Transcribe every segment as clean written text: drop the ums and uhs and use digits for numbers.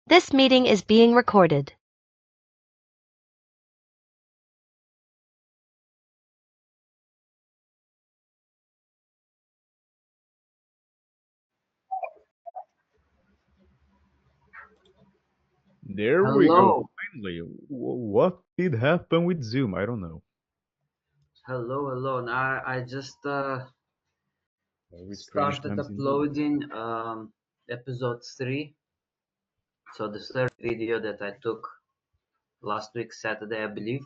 This meeting is being recorded. There we go. Hello, Finally, what did happen with Zoom? I don't know. hello. Now I just Very strange started times indeed. uploading episode 3. So the third video that I took last week Saturday, I believe.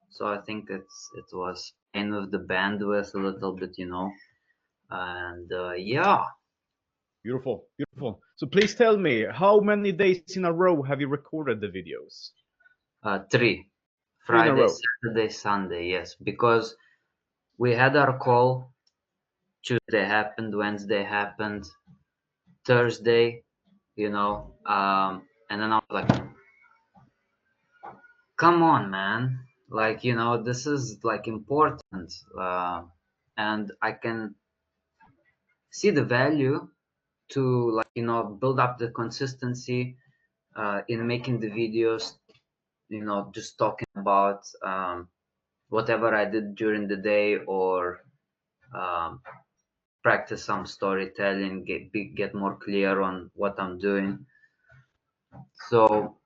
So I think it was end of the bandwidth a little bit, And yeah, Beautiful, beautiful. So please tell me, how many days in a row have you recorded the videos? 3. 3 in a Friday, row. Saturday, Sunday. Yes, because we had our call. Tuesday happened, Wednesday happened, Thursday, and then I was like, come on, man, like, this is like important, and I can see the value to, like, build up the consistency in making the videos, just talking about whatever I did during the day, or um, practice some storytelling, get more clear on what I'm doing. So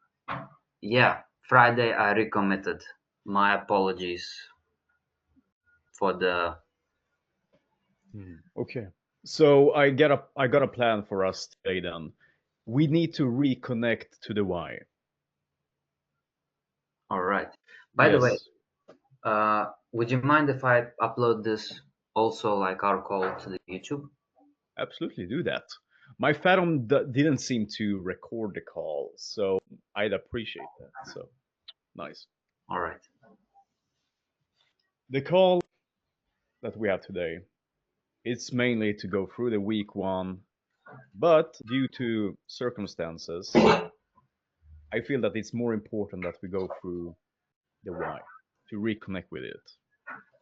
yeah, Friday I recommitted. My apologies for the Okay. So I got a plan for us today then. We need to reconnect to the why. All right. By the way, Yes, would you mind if I upload this also, like our call, to the YouTube? absolutely do that. My Phantom didn't seem to record the call, so I'd appreciate that. So nice. All right. The call that we have today, it's mainly to go through the week one, but due to circumstances, I feel that it's more important that we go through the why to reconnect with it.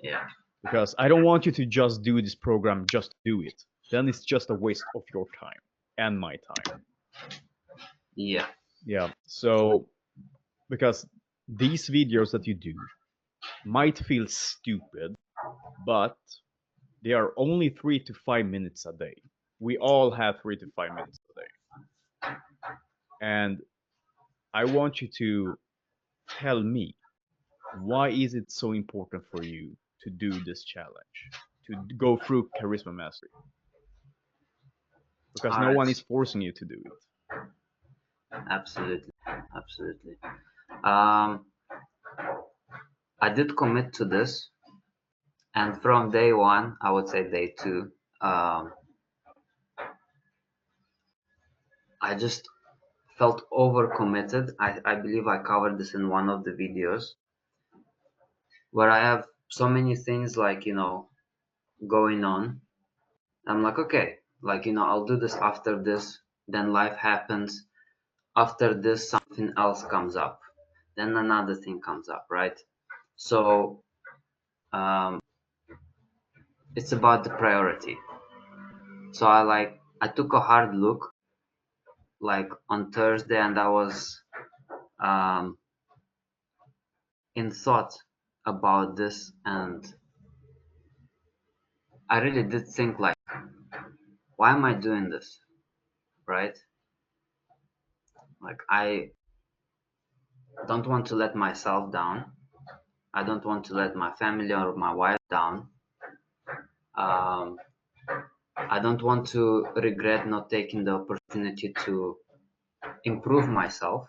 Yeah. Because I don't want you to just do this program just to do it. Then it's just a waste of your time and my time. Yeah. Yeah. So, because these videos that you do might feel stupid, but they are only 3 to 5 minutes a day. We all have 3 to 5 minutes a day. And I want you to tell me, why is it so important for you to do this challenge, to go through Charisma Mastery? Because All no right. one is forcing you to do it. Absolutely. Absolutely. Um, I did commit to this, and from day one, I would say day two, I just felt overcommitted. I believe I covered this in one of the videos, where I have so many things, like, going on. I'm like, okay, like, I'll do this after this. Then life happens. After this, something else comes up. Then another thing comes up, right? So um, it's about the priority. So I took a hard look, like, on Thursday, and I was um, in thought about this, and I really did think, like, why am I doing this, right? Like, I don't want to let myself down. I don't want to let my family or my wife down. Um, I don't want to regret not taking the opportunity to improve myself.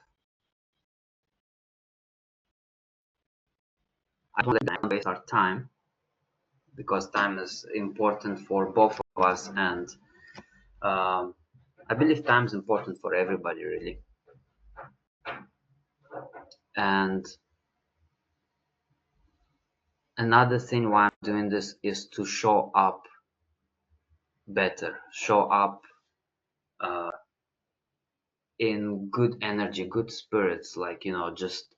I don't want to waste our time, because time is important for both of us, and um, I believe time is important for everybody, really. And another thing why I'm doing this is to show up better, show up uh, in good energy, good spirits, like, just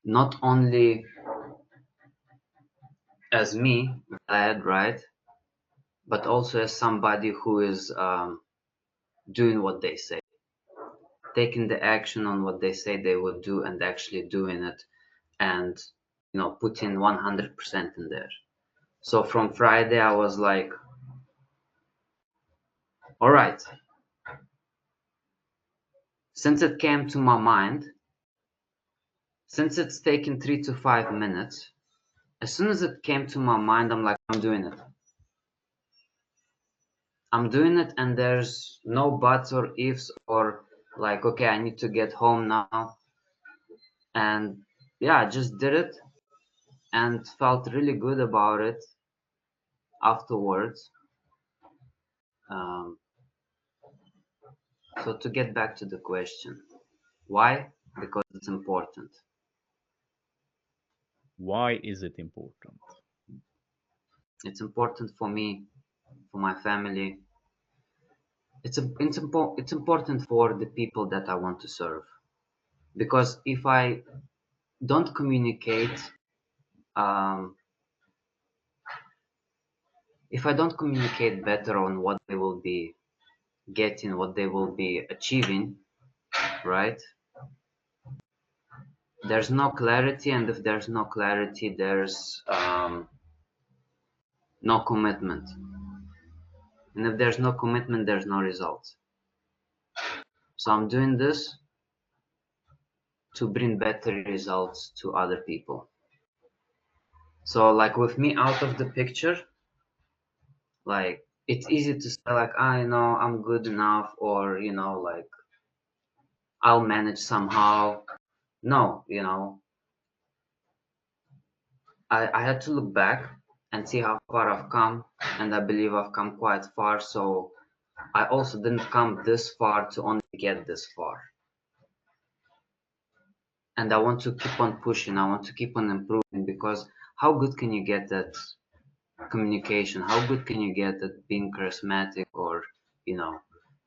not only as me, Vlad, right, but also as somebody who is doing what they say, taking the action on what they say they would do and actually doing it, and putting 100% in there. So from Friday I was like, all right, since it came to my mind, since it's taken 3 to 5 minutes, as soon as it came to my mind, I'm like, I'm doing it. I'm doing it, and there's no buts or ifs or like, okay, I need to get home now. And yeah, I just did it and felt really good about it afterwards. So to get back to the question, why? Because it's important. Why is it important? It's important for me, for my family. It's important for the people that I want to serve. Because if I don't communicate, um, if I don't communicate better on what they will be getting, what they will be achieving, right? There's no clarity, and if there's no clarity, there's no commitment. And if there's no commitment, there's no results. So I'm doing this to bring better results to other people. So like with me out of the picture, like it's easy to say like, I'm good enough, or like I'll manage somehow. No, I had to look back and see how far I've come, and I believe I've come quite far. So I also didn't come this far to only get this far. And I want to keep on pushing. I want to keep on improving, because how good can you get at communication? How good can you get at being charismatic, or,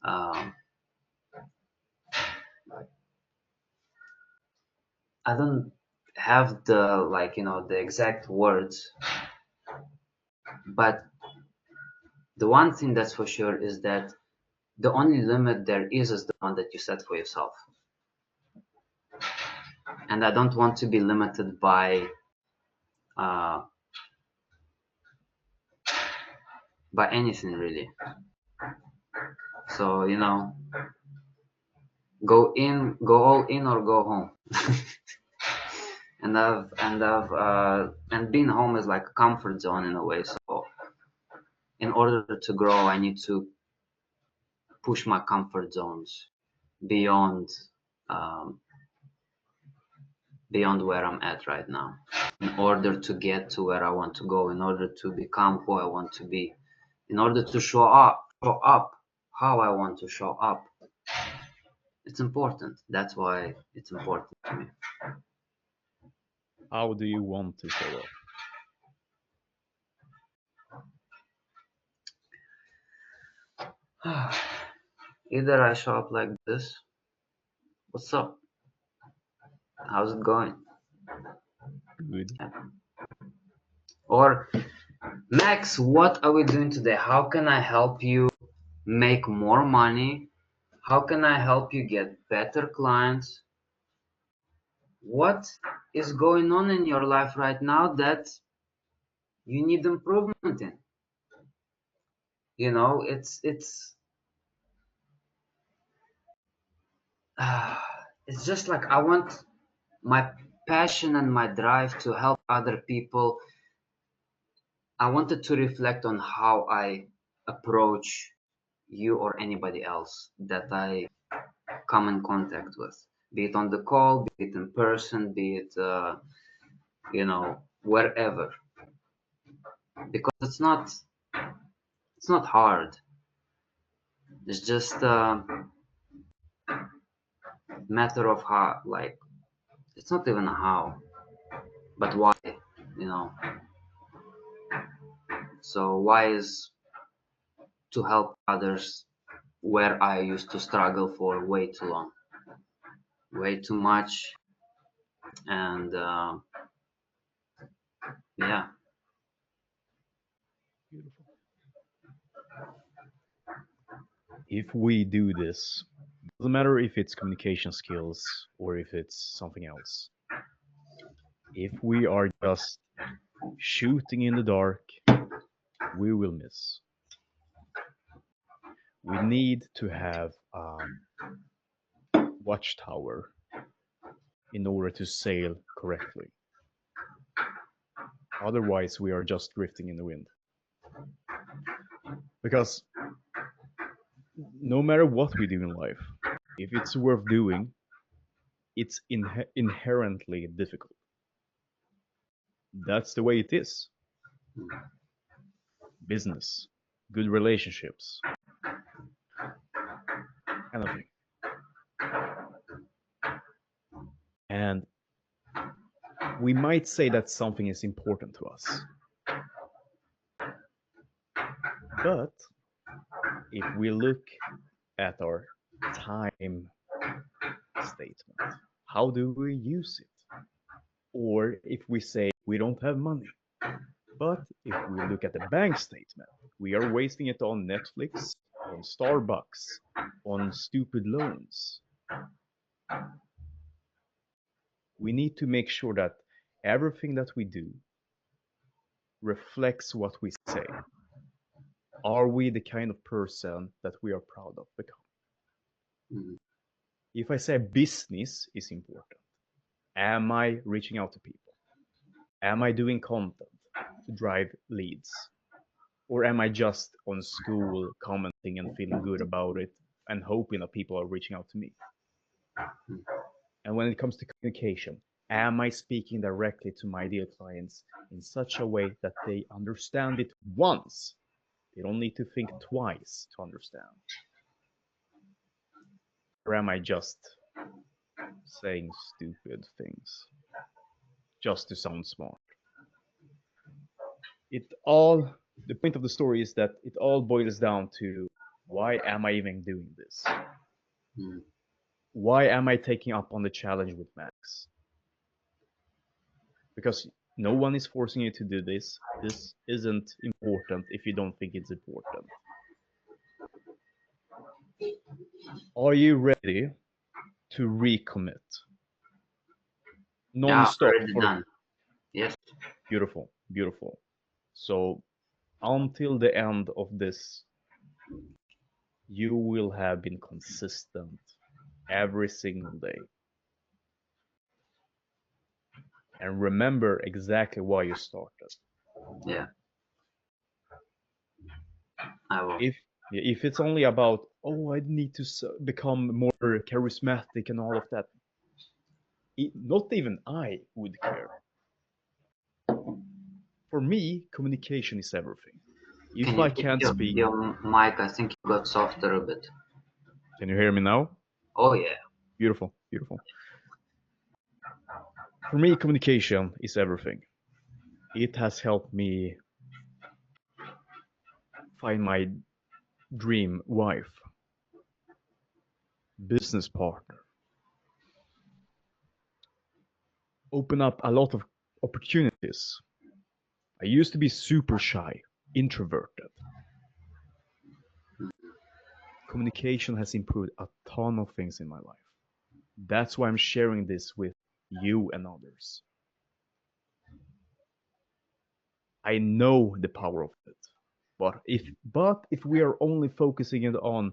um, I don't have the exact words, but the one thing that's for sure is that the only limit there is the one that you set for yourself. And I don't want to be limited uh, by anything really. So go all in or go home. and being home is like a comfort zone in a way. So in order to grow, I need to push my comfort zones beyond um, beyond where I'm at right now, in order to get to where I want to go, in order to become who I want to be, in order to show up how I want to show up. It's important. That's why it's important to me. How do you want to show up? Either I show up like this. What's up? How's it going? Good. Yeah. Or, Max, what are we doing today? How can I help you make more money? How can I help you get better clients? What is going on in your life right now that you need improvement in? It's just like I want my passion and my drive to help other people. I wanted to reflect on how I approach you or anybody else that I come in contact with, be it on the call, be it in person, be it wherever, because it's not hard. It's just a matter of how, like, it's not even a how, but why, you know. So why is to help others where I used to struggle for way too long, way too much, and yeah. Beautiful. if we do this, doesn't matter if it's communication skills or if it's something else. If we are just shooting in the dark, we will miss. We need to have a watchtower in order to sail correctly. Otherwise, we are just drifting in the wind. Because no matter what we do in life, if it's worth doing, it's inherently difficult. That's the way it is. Business, good relationships, anything. And we might say that something is important to us. But if we look at our time statement, how do we use it? Or if we say we don't have money. But if we look at the bank statement, we are wasting it on Netflix, on Starbucks, on stupid loans. We need to make sure that everything that we do reflects what we say. Are we the kind of person that we are proud of becoming? If I say business is important, am I reaching out to people? Am I doing content to drive leads? Or am I just on school commenting and feeling good about it and hoping that people are reaching out to me? And when it comes to communication, am I speaking directly to my ideal clients in such a way that they understand it once? They don't need to think twice to understand. Or am I just saying stupid things just to sound smart? The point of the story is that it all boils down to, why am I even doing this? Why am I taking up on the challenge with Max? Because no one is forcing you to do this. This isn't important if you don't think it's important. Are you ready to recommit? Non-stop. Already done. Yes. Beautiful, beautiful. So until the end of this, you will have been consistent every single day. And remember exactly why you started. Yeah. I will. If it's only about, oh, I need to become more charismatic and all of that, not even I would care. For me, communication is everything. If I can't speak... Your mic, I think you got softer a bit. Can you hear me now? Oh, yeah. Beautiful, beautiful. For me, communication is everything. It has helped me find my dream wife, business partner, open up a lot of opportunities. I used to be super shy, introverted. Communication has improved a ton of things in my life. That's why I'm sharing this with you and others. I know the power of it. But if we are only focusing it on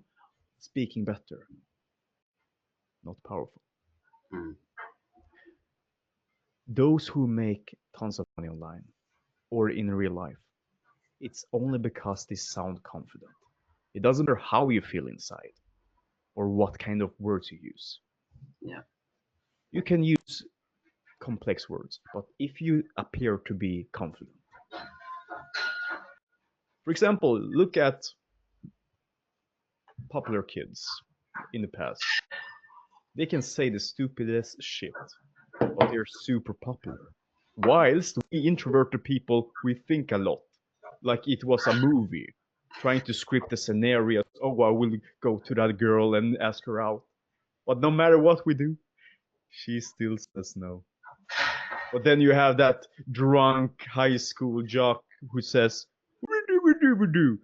speaking better, not powerful. Those who make tons of money online or in real life, it's only because they sound confident. It doesn't matter how you feel inside or what kind of words you use. Yeah. You can use complex words, but if you appear to be confident. For example, look at popular kids in the past. They can say the stupidest shit, but they're super popular. Whilst we introverted people, we think a lot, like it was a movie, trying to script the scenario. Oh, I will go to that girl and ask her out. But no matter what we do, she still says no. But then you have that drunk high school jock who says, "We do,"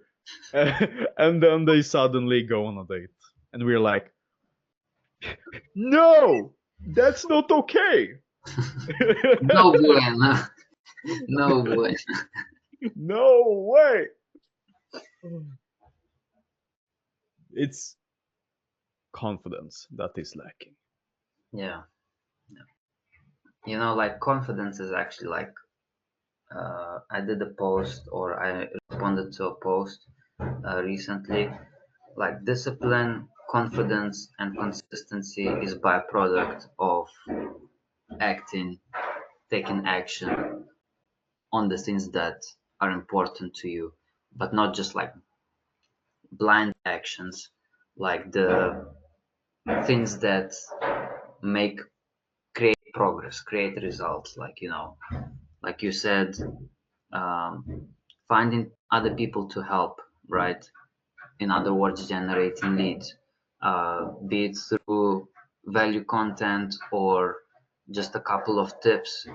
And then they suddenly go on a date, and we're like, no, that's not okay. No bueno. No bueno. No way. It's confidence that is lacking. Yeah. You know, like confidence is actually like I did a post or I responded to a post recently. Like discipline, confidence, and consistency is byproduct of acting, taking action on the things that are important to you, but not just like blind actions, like the things that make create progress, create results. Like like you said, finding other people to help, right? In other words, generating leads, be it through value content or just a couple of tips.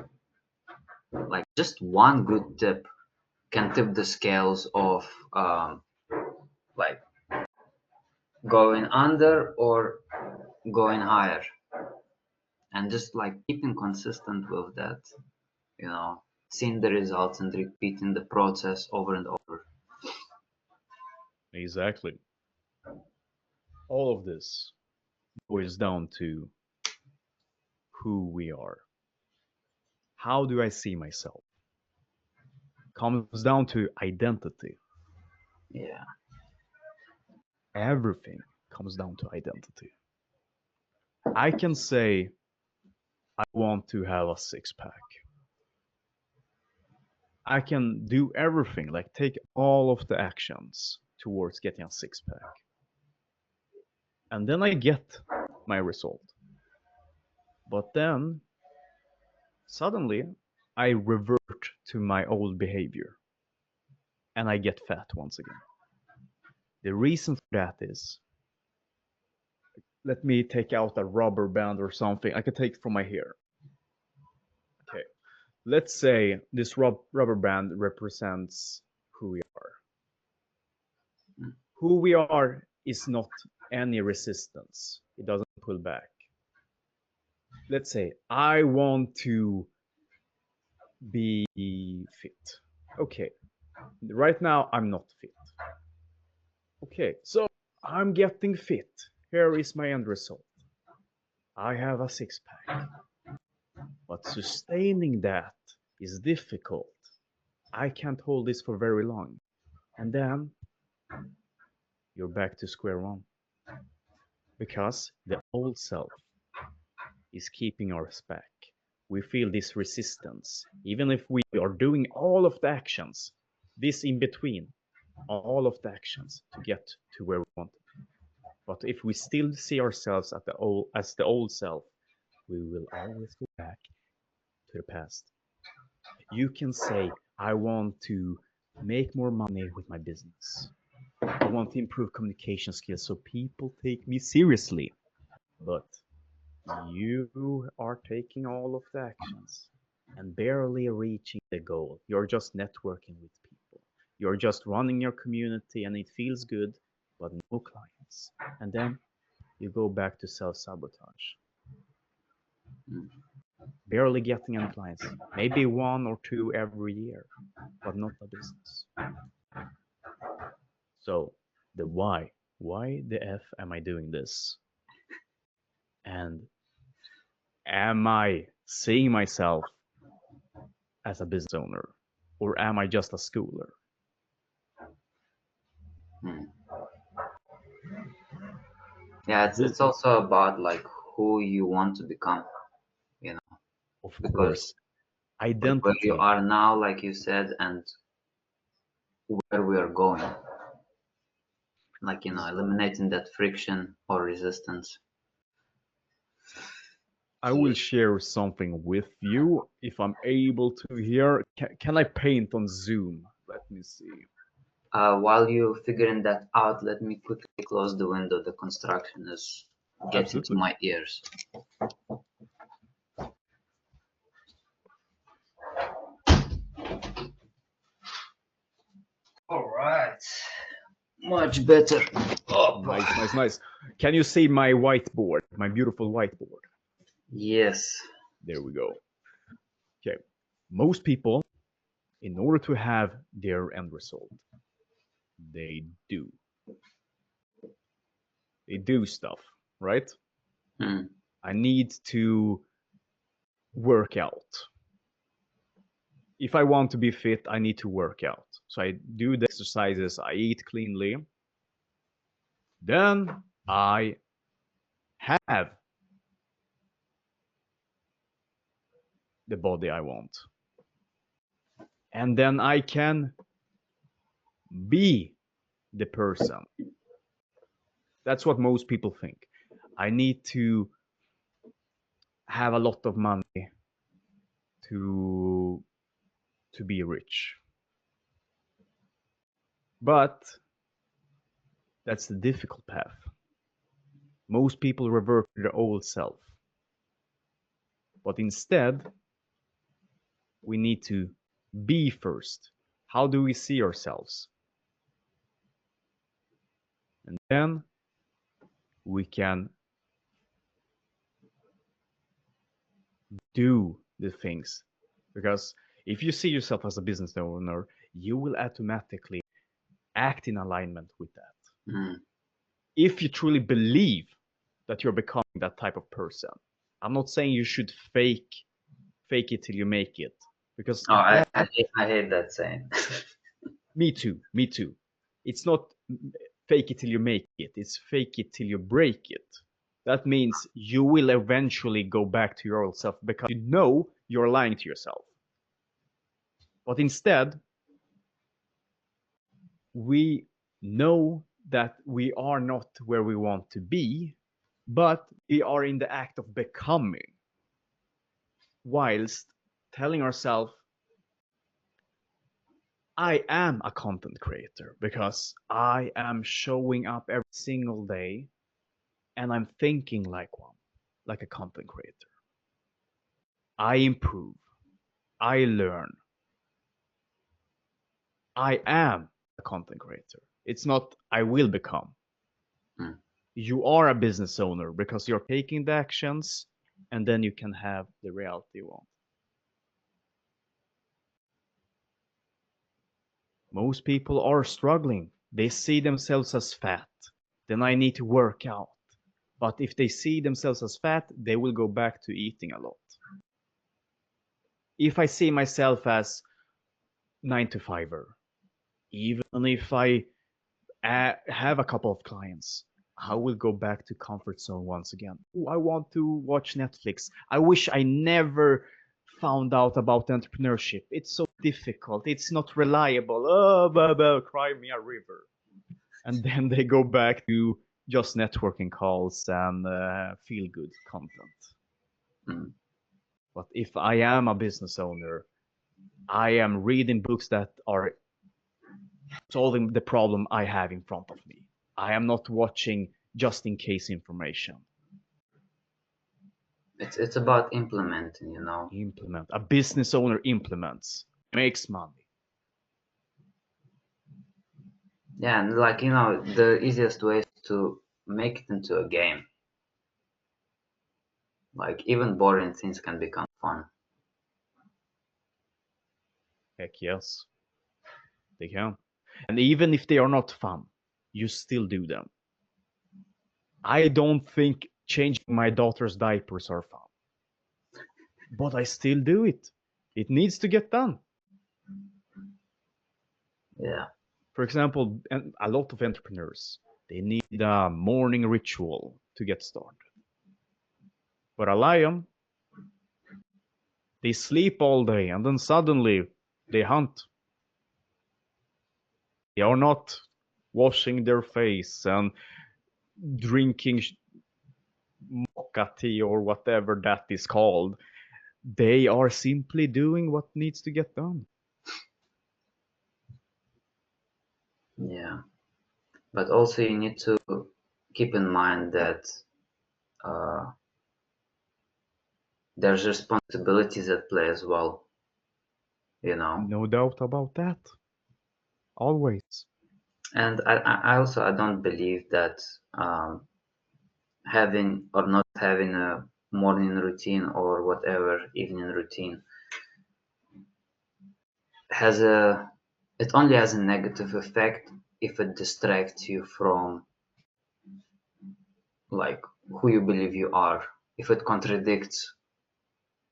Like just one good tip can tip the scales of like going under or going higher, and just like keeping consistent with that, seeing the results and repeating the process over and over. Exactly. All of this boils down to who we are. How do I see myself? Comes down to identity. Yeah. Everything comes down to identity. I can say I want to have a six pack. I can do everything, like take all of the actions towards getting a six pack. And then I get my result. But then suddenly I revert to my old behavior and I get fat once again. The reason for that is, let me take out a rubber band or something. I can take it from my hair. Okay. Let's say this rubber band represents who we are. Who we are is not any resistance. It doesn't pull back. Let's say I want to be fit. Okay. Right now I'm not fit. Okay. So I'm getting fit. Here is my end result. I have a six pack. But sustaining that is difficult. I can't hold this for very long. And then you're back to square one. Because the old self is keeping us back. We feel this resistance. Even if we are doing all of the actions, this in between, all of the actions to get to where we want to be. But if we still see ourselves as the old self, we will always go back to the past. You can say, I want to make more money with my business. I want to improve communication skills so people take me seriously. But you are taking all of the actions and barely reaching the goal. You're just networking with people. You're just running your community and it feels good, but no clients. And then you go back to self-sabotage. Barely getting any clients. Maybe one or two every year, but not a business. So the why. Why the F am I doing this? And am I seeing myself as a business owner, or am I just a schooler? Hmm. Yeah, it's This, it's also about like who you want to become, you know, of because course, where you identity. are now, like you said, and where we are going, like eliminating that friction or resistance. I will share something with you if I'm able to here. Can I paint on Zoom? Let me see. While you figuring that out, let me quickly close the window. The construction is getting to Absolutely. my ears. All right. Much better. Oh, Nice, nice, nice. Can you see my whiteboard, my beautiful whiteboard? yes. There we go. Okay. Most people, in order to have their end result, they do. They do stuff, right? Hmm. I need to work out. If I want to be fit, I need to work out. So I do the exercises, I eat cleanly. Then I have the body I want. And then I can be the person. That's what most people think. I need to have a lot of money to be rich. But that's the difficult path. Most people revert to their old self. But instead, we need to be first. How do we see ourselves? And then we can do the things. Because if you see yourself as a business owner, you will automatically act in alignment with that. Hmm. If you truly believe that you're becoming that type of person, I'm not saying you should fake it till you make it. Because Oh, I hate that saying. me too, me too. It's not fake it till you make it, it's fake it till you break it. That means you will eventually go back to your old self because you know you're lying to yourself. But instead, we know that we are not where we want to be, but we are in the act of becoming, whilst telling ourselves, I am a content creator because I am showing up every single day and I'm thinking like one, like a content creator. I improve. I learn. I am a content creator. It's not I will become. Hmm. You are a business owner because you're taking the actions and then you can have the reality you want. Most people are struggling. They see themselves as fat. Then I need to work out. But if they see themselves as fat, they will go back to eating a lot. If I see myself as 9 to 5er, even if I have a couple of clients, I will go back to comfort zone once again. Ooh, I want to watch Netflix. I wish I never found out about entrepreneurship. It's so difficult. It's not reliable. Oh, blah, blah, cry me a river. And then they go back to just networking calls and feel good content. Hmm. But if I am a business owner, I am reading books that are solving the problem I have in front of me. I am not watching just in case information. It's about implementing, you know. Implement. A business owner implements, makes money. Yeah, and like, you know, the easiest way is to make it into a game. Like, even boring things can become fun. Heck yes, they can. And even if they are not fun, you still do them. I don't think changing my daughter's diapers are fun, but I still do it. It needs to get done. Yeah. For example, a lot of entrepreneurs, they need a morning ritual to get started. But a lion, they sleep all day and then suddenly they hunt. They are not washing their face and drinking mocha tea or whatever that is called. They are simply doing what needs to get done. Yeah. But also you need to keep in mind that there's responsibilities at play as well, you know. No doubt about that. Always. And I don't believe that having or not having a morning routine or whatever evening routine has it only has a negative effect if it distracts you from like who you believe you are, if it contradicts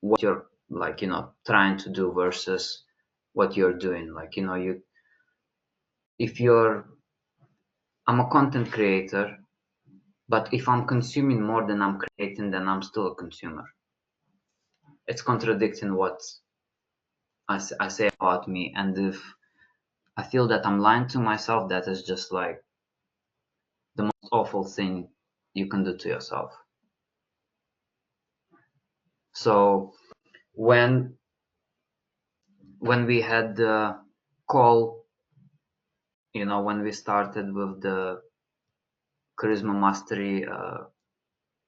what you're like trying to do versus what you're doing. Like you if you're I'm a content creator, but if I'm consuming more than I'm creating, then I'm still a consumer. It's contradicting what I say about me. And if I feel that I'm lying to myself, that is just like the most awful thing you can do to yourself. So when we had the call, when we started with the charisma mastery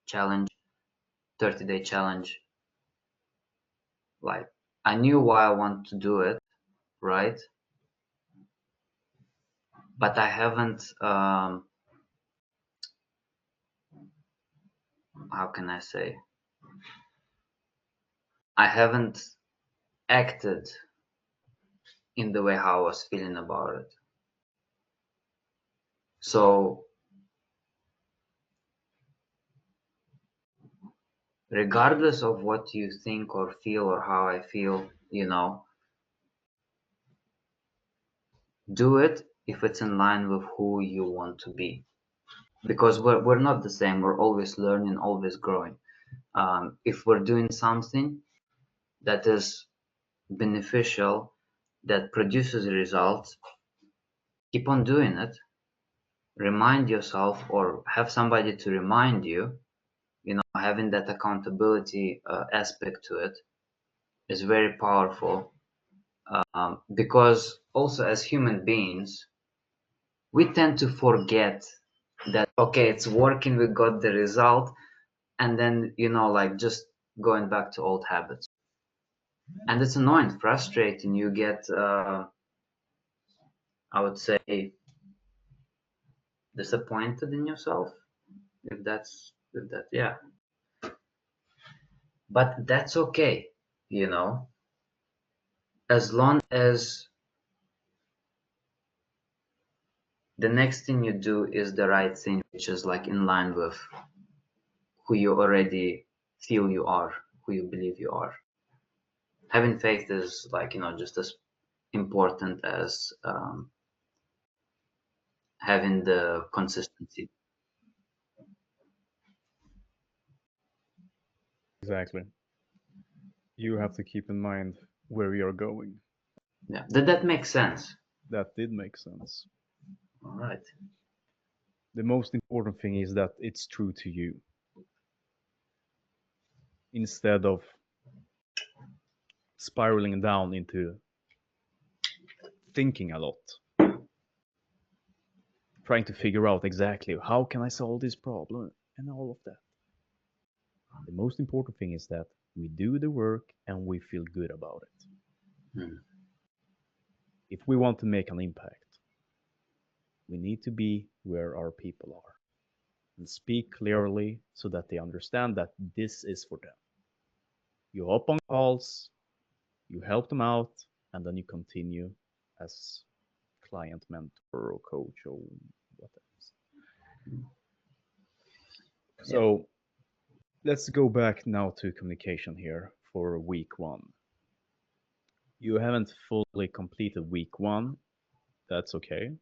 challenge, 30-day challenge, like I knew why I want to do it, right? But I haven't how can I say, I haven't acted in the way how I was feeling about it. So regardless of what you think or feel or how I feel, do it if it's in line with who you want to be. Because we're not the same. We're always learning, always growing. If we're doing something that is beneficial, that produces results, keep on doing it. Remind yourself or have somebody to remind you, having that accountability aspect to it is very powerful. Because also as human beings, we tend to forget that, okay, it's working, we got the result, and then, like just going back to old habits. And it's annoying, frustrating. You get, I would say, disappointed in yourself, if that, yeah. But that's okay, as long as the next thing you do is the right thing, which is like in line with who you already feel you are, who you believe you are. Having faith is like, just as important as having the consistency. Exactly. You have to keep in mind where you're going. Yeah, that makes sense. That did make sense. All right. The most important thing is that it's true to you. Instead of spiraling down into thinking a lot, trying to figure out exactly how can I solve this problem and all of that. The most important thing is that we do the work and we feel good about it. Hmm. If we want to make an impact, we need to be where our people are and speak clearly so that they understand that this is for them. You hop on calls, you help them out, and then you continue as client, mentor, or coach, or whatever. Yeah. So let's go back now to communication here for week one. You haven't fully completed week one. That's okay.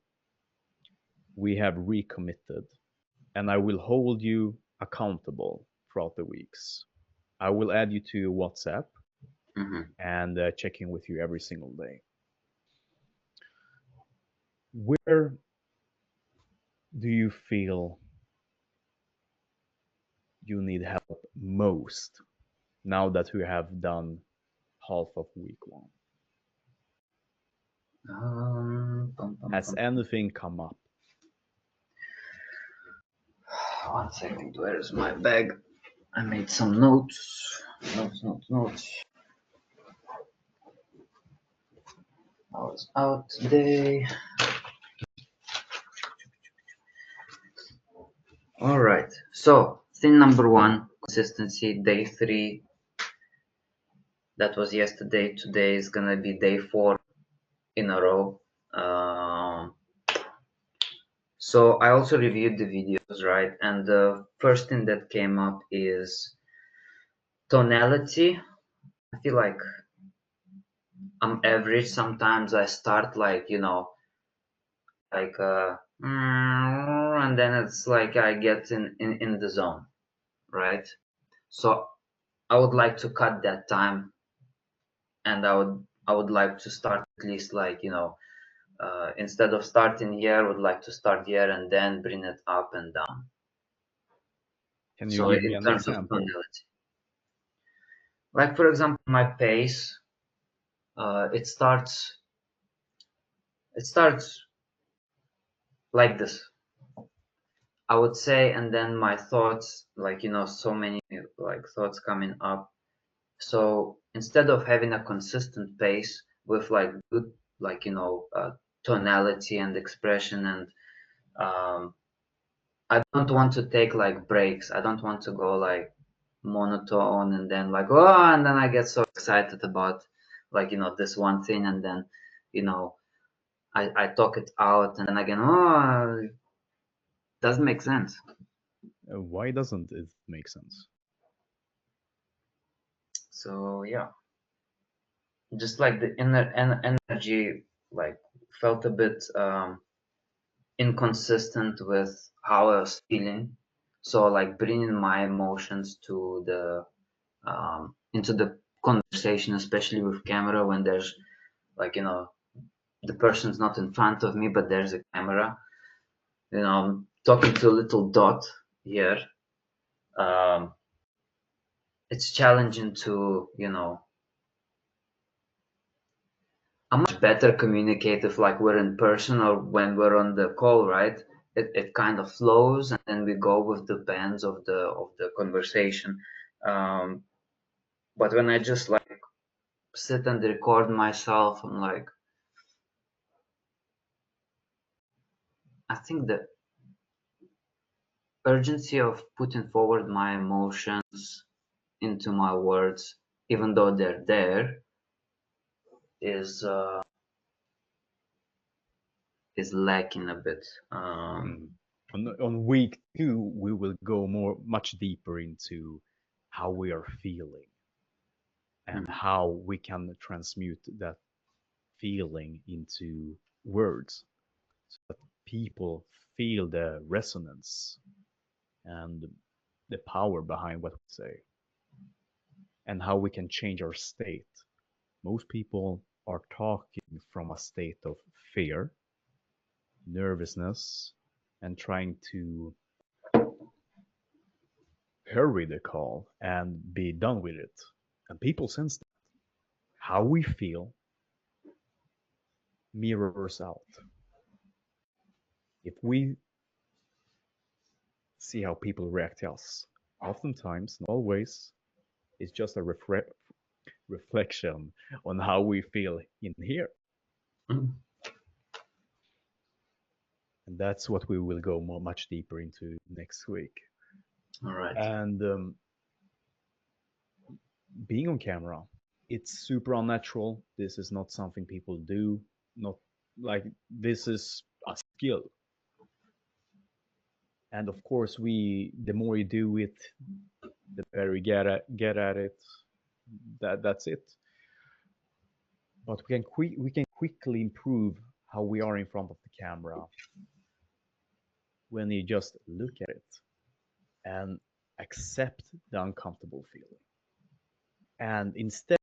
We have recommitted, and I will hold you accountable throughout the weeks. I will add you to WhatsApp Mm-hmm. and check in with you every single day. Where do you feel you need help most now that we have done half of week one? Has anything come up? One second, where is my bag? I made some notes. Notes. I was out today. All right. So thing number one, consistency. Day 3. That was yesterday. Today is gonna be day 4 in a row. So I also reviewed the videos, right? And the first thing that came up is tonality. I feel like I'm average. Sometimes I start like, like and then it's like I get in the zone, right? So I would like to cut that time, and I would like to start at least like, instead of starting here, I would like to start here and then bring it up and down. Can you So give me in an terms of example? tonality, like for example, my pace, it starts like this, I would say, and then my thoughts, like, so many like thoughts coming up. So instead of having a consistent pace with like good, like, tonality and expression, and um, I don't want to take like breaks. I don't want to go like monotone and then like, oh, and then I get so excited about like, this one thing, and then, you know, I talk it out, and then again, oh, it doesn't make sense. Why doesn't it make sense? So yeah, just like the inner energy, like felt a bit inconsistent with how I was feeling. So like bringing my emotions to the into the conversation, especially with camera, when there's like, the person's not in front of me, but there's a camera. I'm talking to a little dot here. Um, it's challenging to, I'm much better communicate if like we're in person or when we're on the call, right? It kind of flows, and then we go with the bands of the conversation. Um, but when I just like sit and record myself, I'm like, I think the urgency of putting forward my emotions into my words, even though they're there, is uh, is lacking a bit. Mm. On week 2, we will go much deeper into how we are feeling and Mhm. how we can transmute that feeling into words so that people feel the resonance and the power behind what we say and how we can change our state. Most people are talking from a state of fear, nervousness, and trying to hurry the call and be done with it. And people sense that. How we feel mirrors out. If we see how people react to us, oftentimes, not always, it's just a reflection on how we feel in here. Mhm. And that's what we will go much deeper into next week. All right. And being on camera, it's super unnatural. This is not something people do. Not like this is a skill. And of course, the more you do it, the better you get at it. That's it. But we can quickly improve how we are in front of the camera when you just look at it and accept the uncomfortable feeling. And instead,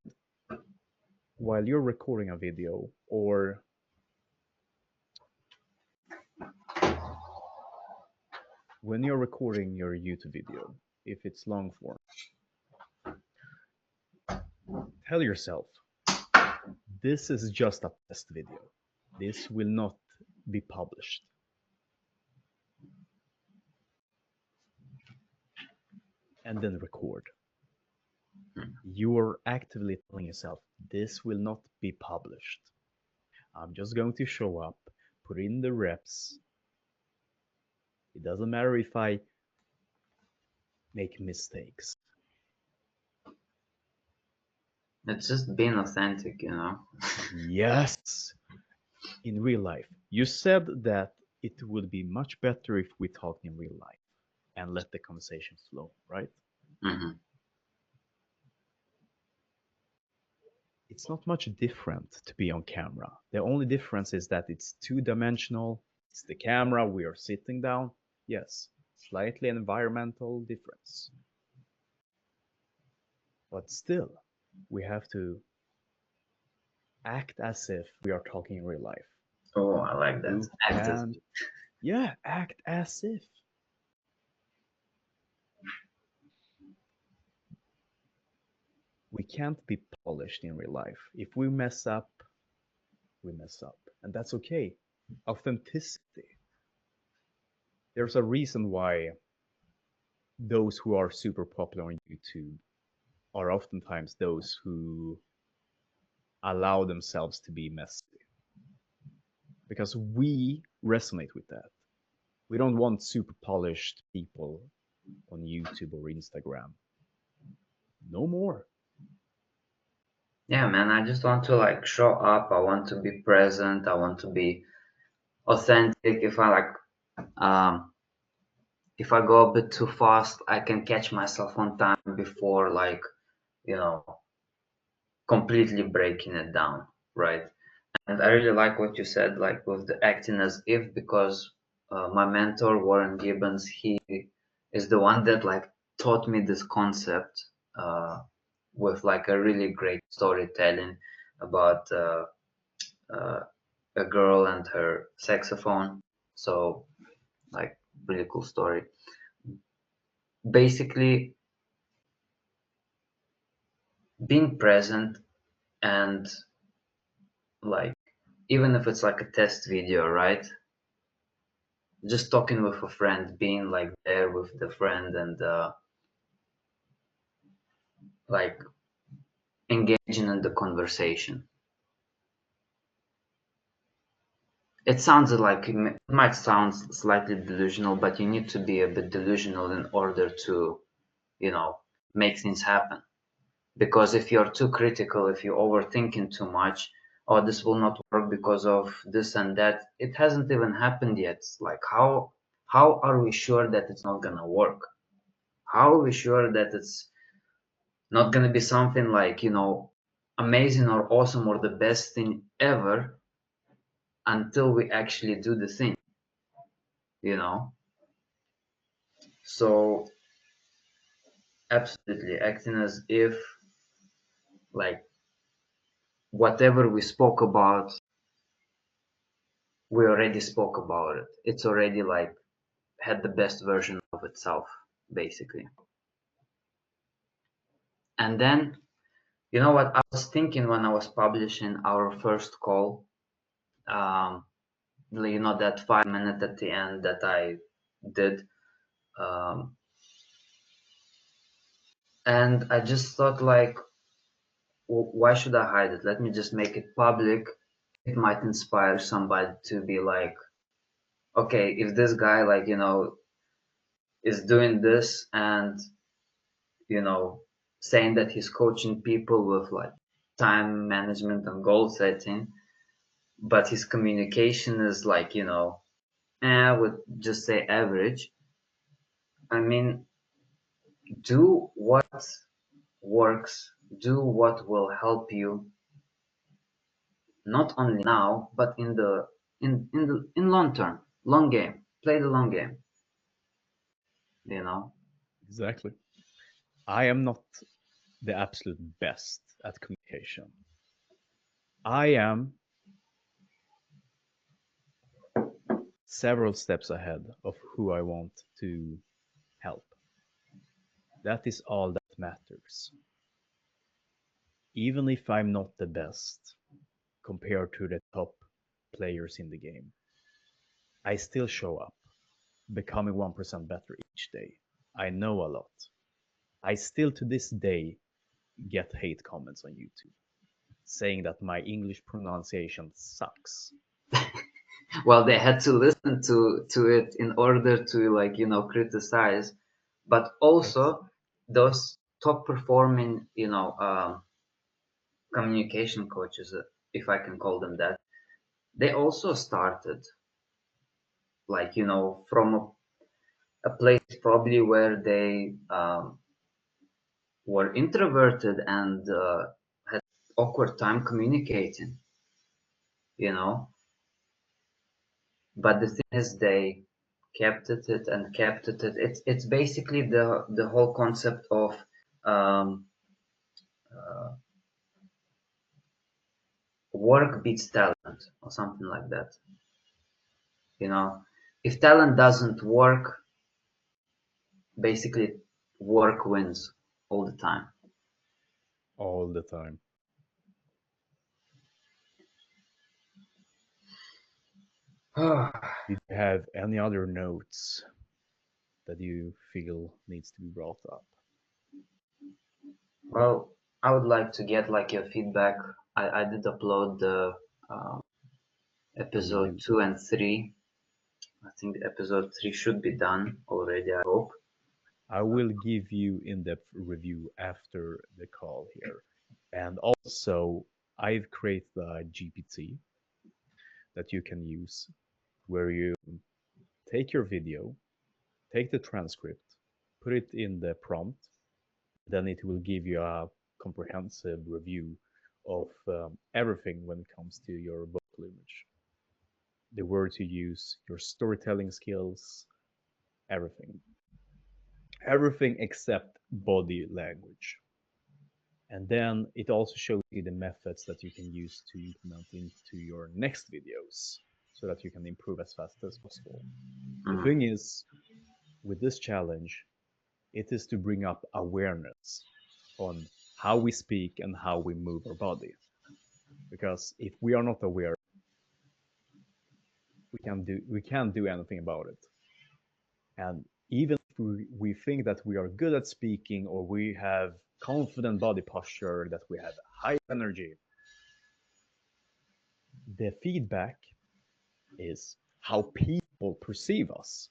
while you're recording a video or when you're recording your YouTube video, if it's long form, tell yourself, this is just a test video. This will not be published. And then record. You're actively telling yourself, this will not be published. I'm just going to show up, put in the reps. It doesn't matter if I make mistakes. It's just being authentic, you know. Yes, in real life. You said that it would be much better if we talked in real life and let the conversation flow, right? Hmm. It's not much different to be on camera. The only difference is that it's two-dimensional. It's the camera, we are sitting down. Yes, slightly environmental difference. But still, we have to act as if we are talking in real life. Oh, I like that. You Active. can, yeah, act as if. We can't be polished in real life. If we mess up, we mess up. And that's okay. Authenticity. There's a reason why those who are super popular on YouTube are oftentimes those who allow themselves to be messy. Because we resonate with that. We don't want super polished people on YouTube or Instagram. No more. Yeah, man, I just want to like show up. I want to be present. I want to be authentic. Um, if I go a bit too fast, I can catch myself on time before like, you know, completely breaking it down, right? And I really like what you said, like with the acting as if, because my mentor Warren Gibbons, he is the one that like taught me this concept with like a really great storytelling about uh, a girl and her saxophone. So like really cool story. Basically, being present and like even if it's like a test video, right? Just talking with a friend, being like there with the friend and like engaging in the conversation. It sounds like it might sound slightly delusional, but you need to be a bit delusional in order to, you know, make things happen. Because if you're too critical, if you're overthinking too much, oh, this will not work because of this and that, it hasn't even happened yet. Like how are we sure that it's not gonna work? How are we sure that it's not gonna be something like, you know, amazing or awesome or the best thing ever until we actually do the thing, you know? So absolutely acting as if like whatever we spoke about, we already spoke about it. It's already like had the best version of itself, basically. And then, you know what I was thinking when I was publishing our first call, um, you know, that 5 minute at the end that I did. Um, and I just thought like, why should I hide it? Let me just make it public. It might inspire somebody to be like, okay, if this guy like, you know, is doing this and, you know, saying that he's coaching people with like time management and goal setting, but his communication is like, you know, I would just say average. I mean, do what works, do what will help you, not only now, but in long term, long game. Play the long game, you know. Exactly. I am not the absolute best at communication. I am several steps ahead of who I want to help. That is all that matters. Even if I'm not the best compared to the top players in the game, I still show up, becoming 1% better each day. I know a lot. I still to this day get hate comments on YouTube saying that my English pronunciation sucks. Well, they had to listen to it in order to like, you know, criticize. But also those top performing, communication coaches, if I can call them that, they also started like, from a place probably where they were introverted and had awkward time communicating, you know. But the thing is, they kept it and kept it. It's basically the whole concept of um, uh, work beats talent or something like that. You know, if talent doesn't work, basically work wins all the time. all the time. Did you have any other notes that you feel needs to be brought up? Well, I would like to get like your feedback. I did upload the uh, episode Review. 2 and 3. I think episode 3 should be done already, I hope. I will give you in-depth review after the call here. And also, I've created a GPT that you can use where you take your video, take the transcript, put it in the prompt, then it will give you a comprehensive review of everything when it comes to your vocal image, the words you use, your storytelling skills, everything. Everything except body language. And then it also shows you the methods that you can use to implement into your next videos so that you can improve as fast as possible. The thing is, with this challenge, it is to bring up awareness on how we speak and how we move our body. Because if we are not aware, we can't do anything about it. And even if we think that we are good at speaking or we have confident body posture, that we have high energy, the feedback is how people perceive us.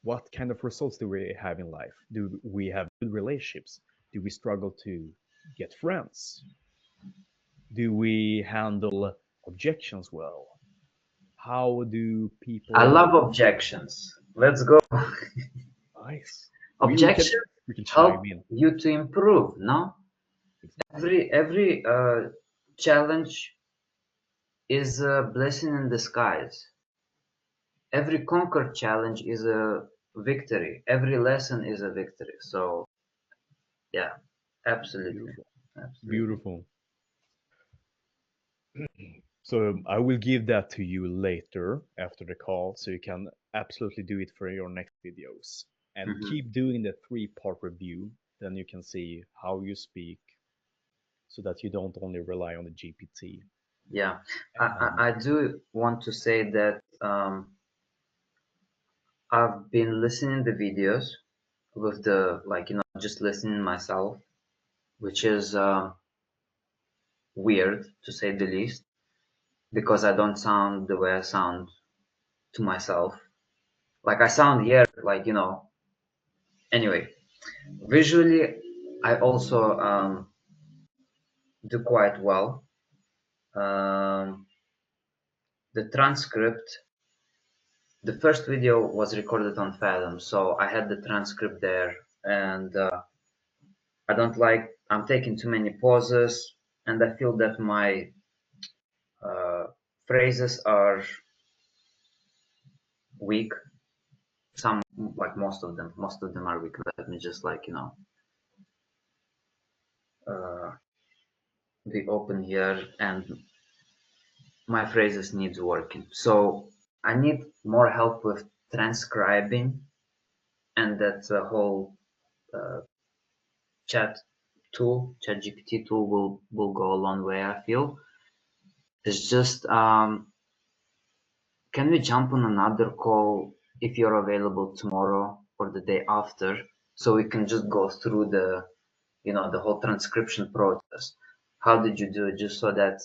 What kind of results do we have in life? Do we have good relationships? Do we struggle to get friends? Do we handle objections well? How do I people? love objections. Let's go. Nice. We can Objections we can chime help in. you to improve, no? Every challenge is a blessing in disguise. Every conquered challenge is a victory. Every lesson is a victory. So yeah, absolutely, Beautiful, absolutely. beautiful. So I will give that to you later after the call, so you can absolutely do it for your next videos. And Hmm. keep doing the three-part review, then you can see how you speak, so that you don't only rely on the GPT. Yeah, And I do want to say that I've been listening the videos with the like just listening myself, which is weird to say the least, because I don't sound the way I sound to myself. Like I sound here, like Anyway, visually, I also do quite well. Um, the transcript, the first video was recorded on Fathom, so I had the transcript there, and I don't like, I'm taking too many pauses, and I feel that my uh, phrases are weak. Some, like most of them are weak. Let me just like, uh, be open here, and my phrases needs working. So I need more help with transcribing, and that whole uh, chat chat GPT tool will go a long way. I feel it's just can we jump on another call if you're available tomorrow or the day after, so we can just go through the whole transcription process. How did you do it? Just so that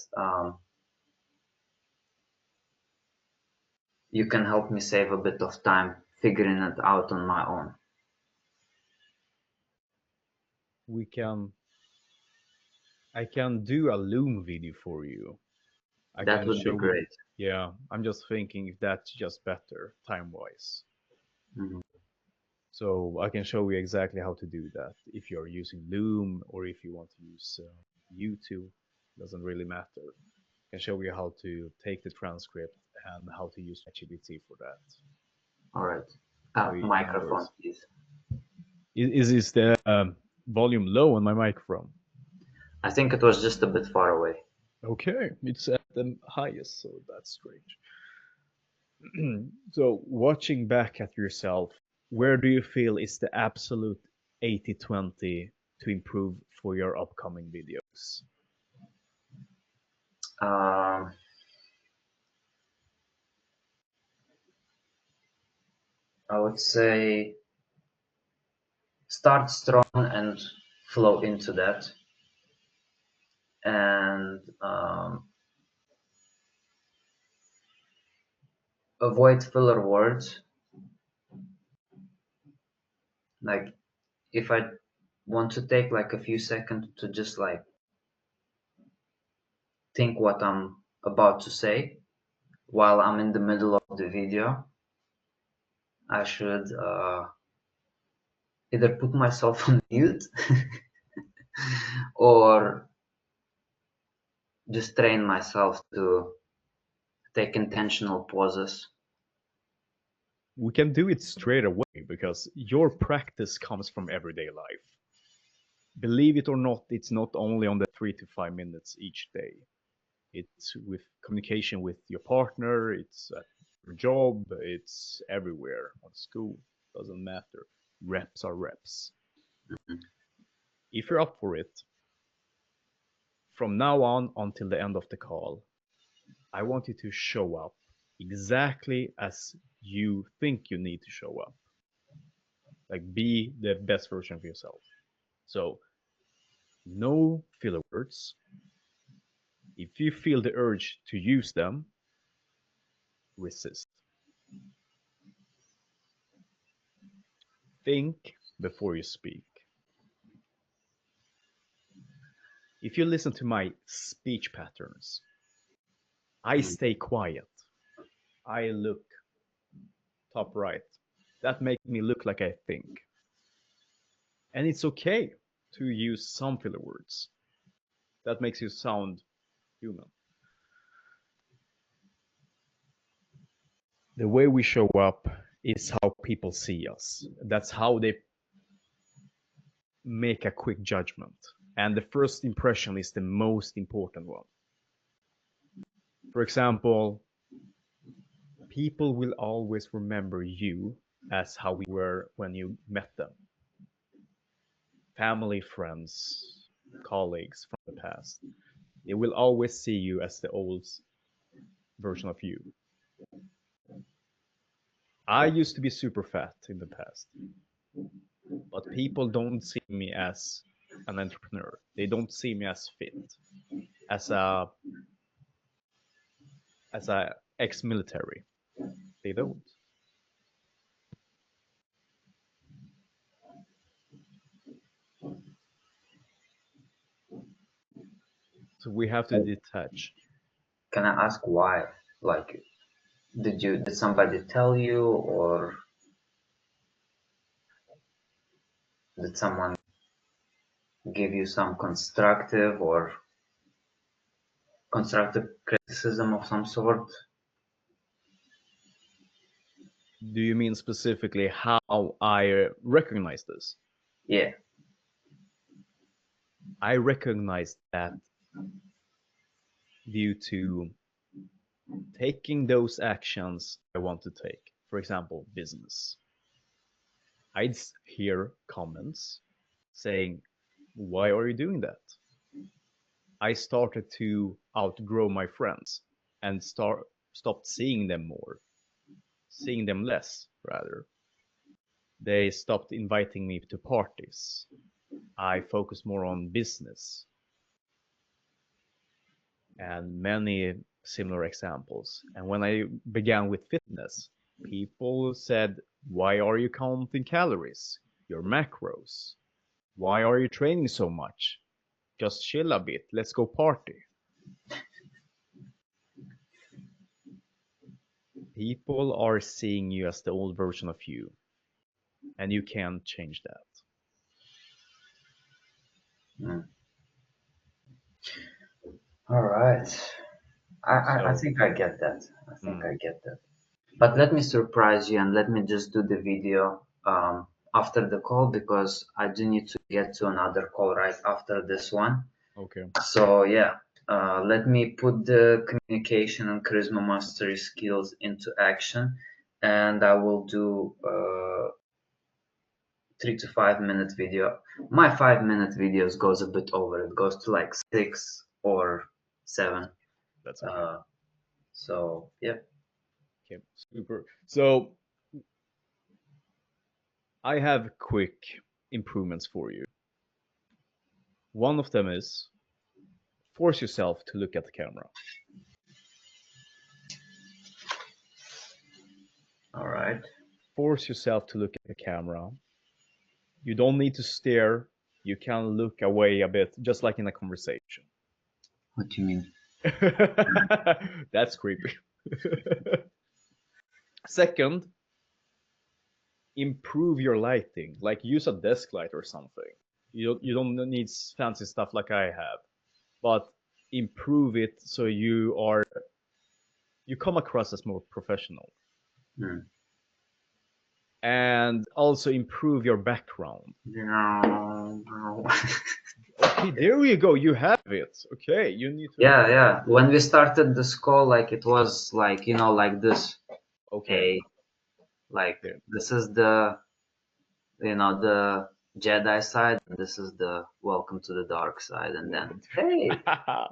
you can help me save a bit of time figuring it out on my own. I can do a loom video for you. I That can would be show you. great. Yeah, I'm just thinking if that's just better time-wise. Mhm. So I can show you exactly how to do that. If you're using Loom or if you want to use YouTube, doesn't really matter. I can show you how to take the transcript and how to use ChatGPT for that. All right. So in other Microphone, words, please. is the volume low on my microphone? I think it was just a bit far away. Okay, it's at the highest, so that's strange. So watching back at yourself, where do you feel is the absolute 80/20 to improve for your upcoming videos? Um, I would say start strong and flow into that, and avoid filler words. Like if I want to take like a few seconds to just like think what I'm about to say while I'm in the middle of the video, I should either put myself on mute or just train myself to take intentional pauses. We can do it straight away because your practice comes from everyday life. Believe it or not, it's not only on the 3 to 5 minutes each day. It's with communication with your partner, it's at your job, it's everywhere, on school, doesn't matter. Reps are reps. If you're up for it, from now on until the end of the call, I want you to show up exactly as you think you need to show up. Like be the best version of yourself. So no filler words. If you feel the urge to use them, resist. Think before you speak. If you listen to my speech patterns, I Mm. stay quiet. I look top right. That makes me look like I think. And it's okay to use some filler words. That makes you sound human. The way we show up is how people see us. That's how they make a quick judgment. And the first impression is the most important one. For example, people will always remember you as how you were when you met them. Family, friends, colleagues from the past. They will always see you as the old version of you. I used to be super fat in the past, but people don't see me as an entrepreneur. They don't see me as fit, as a ex-military. They don't. So we have to detach. Can I ask why? Like, did somebody tell you, or did someone give you some constructive criticism of some sort? Do you mean specifically how I recognize this? Yeah. I recognize that due to taking those actions I want to take. For example, business. I'd hear comments saying, "Why are you doing that?" I started to outgrow my friends and stopped seeing them more, seeing them less, rather. They stopped inviting me to parties. I focused more on business and many similar examples. And when I began with fitness, people said, Why are you counting calories? Your macros. Why are you training so much? Just chill a bit. Let's go party. People are seeing you as the old version of you, and you can't change that. Mm. All right. I So, think I get that. I think mm, I get that. But let me surprise you and let me just do the video after the call because I do need to get to another call right after this one. okay. So yeah, let me put the communication and charisma mastery skills into action, and I will do 3 to 5 minute video. My 5 minute videos goes a bit over. It goes to like 6 or 7. That's okay. Uh, so yeah. Okay, super. So, I have quick improvements for you. One of them is force yourself to look at the camera. All right. Force yourself to look at the camera. You don't need to stare. You can look away a bit, just like in a conversation. What do you mean? That's creepy. Second, improve your lighting. Like use a desk light or something. You don't need fancy stuff like I have, but improve it so you come across as more professional. Hmm. And also improve your background. Okay, there you go. You have it. Okay, you need to. Yeah, yeah. When we started this call, like it was like, like this. Okay, Hey, like there. this is the Jedi side, and this is the welcome to the dark side, and then Welcome hey, to.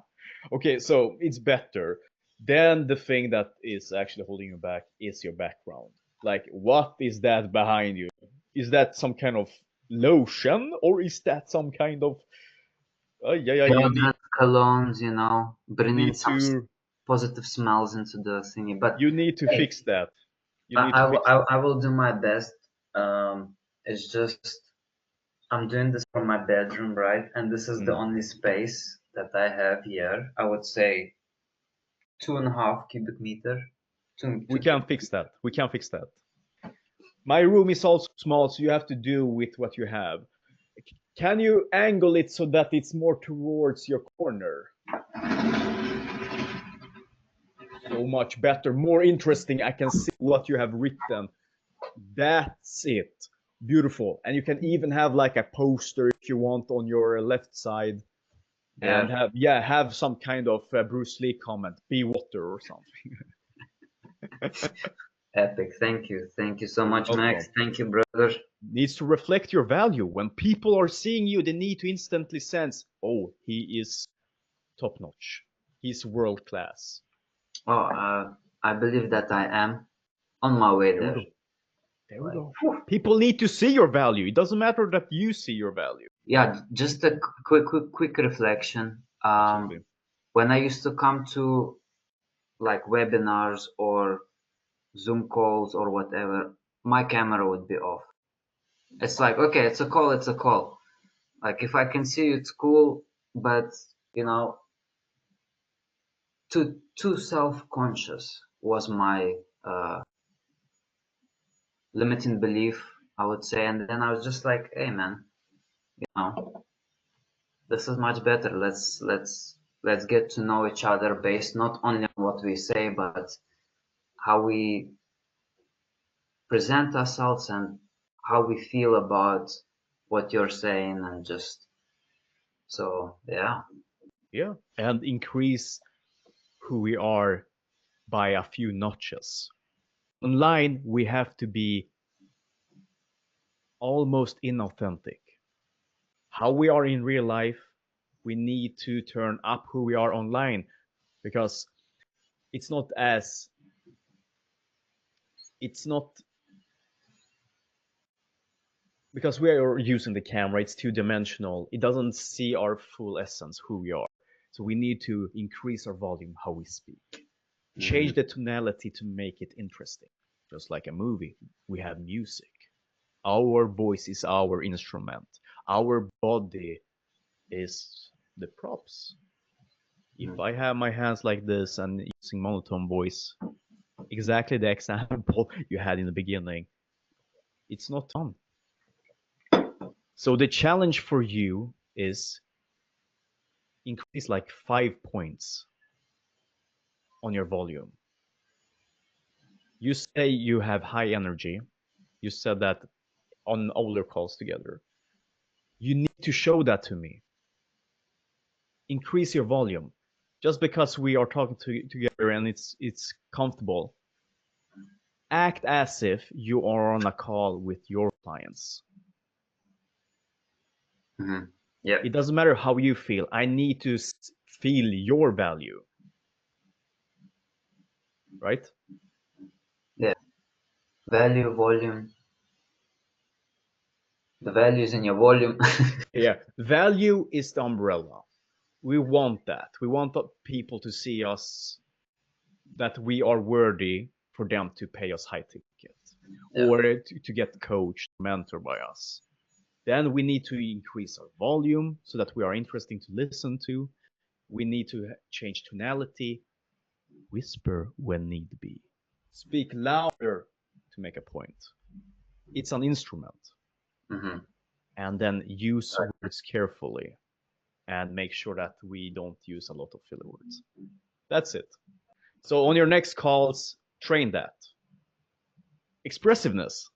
Okay, so it's better. Then the thing that is actually holding you back is your background. Like, what is that behind you? Is that some kind of lotion, or is that some kind of? Yeah, yeah. deodorant, colognes, You bringing need some to positive smells into the thingy. But you need to hey, fix that. You I, need to I, will- fix I, that. I will do my best. It's just I'm doing this from my bedroom, right? And this is the Mm. only space that I have here. I would say 2.5 cubic meter. We Two can cubic. fix that. We can fix that. My room is also small, so you have to do with what you have. Can you angle it so that it's more towards your corner? So much better, more interesting. I can see what you have written. That's it. Beautiful. And you can even have like a poster if you want on your left side Yeah. and have some kind of Bruce Lee comment, be water or something. Epic. Thank you. Thank you so You're much, Max. welcome. Thank you, brother. Needs to reflect your value. When people are seeing you, they need to instantly sense, oh, he is top notch. He's world class. Oh, I believe that I am on my way There we there. go. There we Like, go. People need to see your value. It doesn't matter that you see your value. yeah, just a quick reflection. Absolutely. When I used to come to like webinars or Zoom calls or whatever, my camera would be off. It's like, okay, it's a call, it's a call. Like if I can see you, it's cool, but you know, too self-conscious was my limiting belief, I would say. And then I was just like, hey man, know, this is much better. Let's get to know each other based not only on what we say, but how we present ourselves and how we feel about what you're saying, and just so yeah. Yeah. And increase who we are by a few notches. Online, we have to be almost inauthentic. How we are in real life, we need to turn up who we are online because it's not as it's not because we are using the camera, it's two-dimensional. It doesn't see our full essence, who we are. So we need to increase our volume, how we speak. Change Mhm. the tonality to make it interesting. just like a movie. We have music. Our voice is our instrument. Our body is the props. If I have my hands like this and using monotone voice, exactly the example you had in the beginning, it's not fun. So the challenge for you is increase like 5 points on your volume. You say you have high energy. You said that on older calls together. You need to show that to me. Increase your volume. Just because we are talking together and it's comfortable, act as if you are on a call with your clients. Mm-hmm. Yeah. It doesn't matter how you feel. I need to feel your value. Right? Yeah. Value, volume. The value is in your volume. Yeah. Value is the umbrella. We want that. We want people to see us, that we are worthy for them to pay us high ticket, or to get coached, mentored by us. Then we need to increase our volume so that we are interesting to listen to. We need to change tonality, whisper when need be, speak louder to make a point. It's an instrument. Mm-hmm. And then use words carefully and make sure that we don't use a lot of filler words. That's it. So on your next calls, train that. Expressiveness.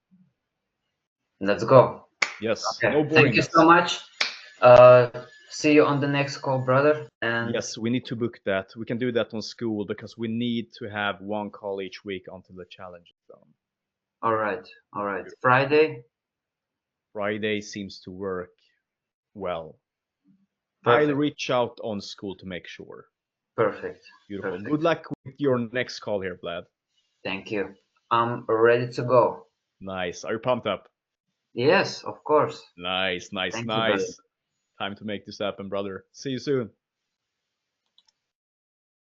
Let's go. Yes, Okay. no Thank you boringness. so much. See you on the next call, brother. And Yes, we need to book that. We can do that on school because we need to have one call each week until the challenge is done. all right. All right. Friday. Friday seems to work well. I'll Perfect. reach out on school to make sure. Perfect. Beautiful. Perfect. Good luck with your next call here, Vlad. Thank you. I'm ready to go. Nice. Are you pumped up? Yes, of course. Nice, nice, Thank you, brother. nice. Time to make this happen, brother. See you soon.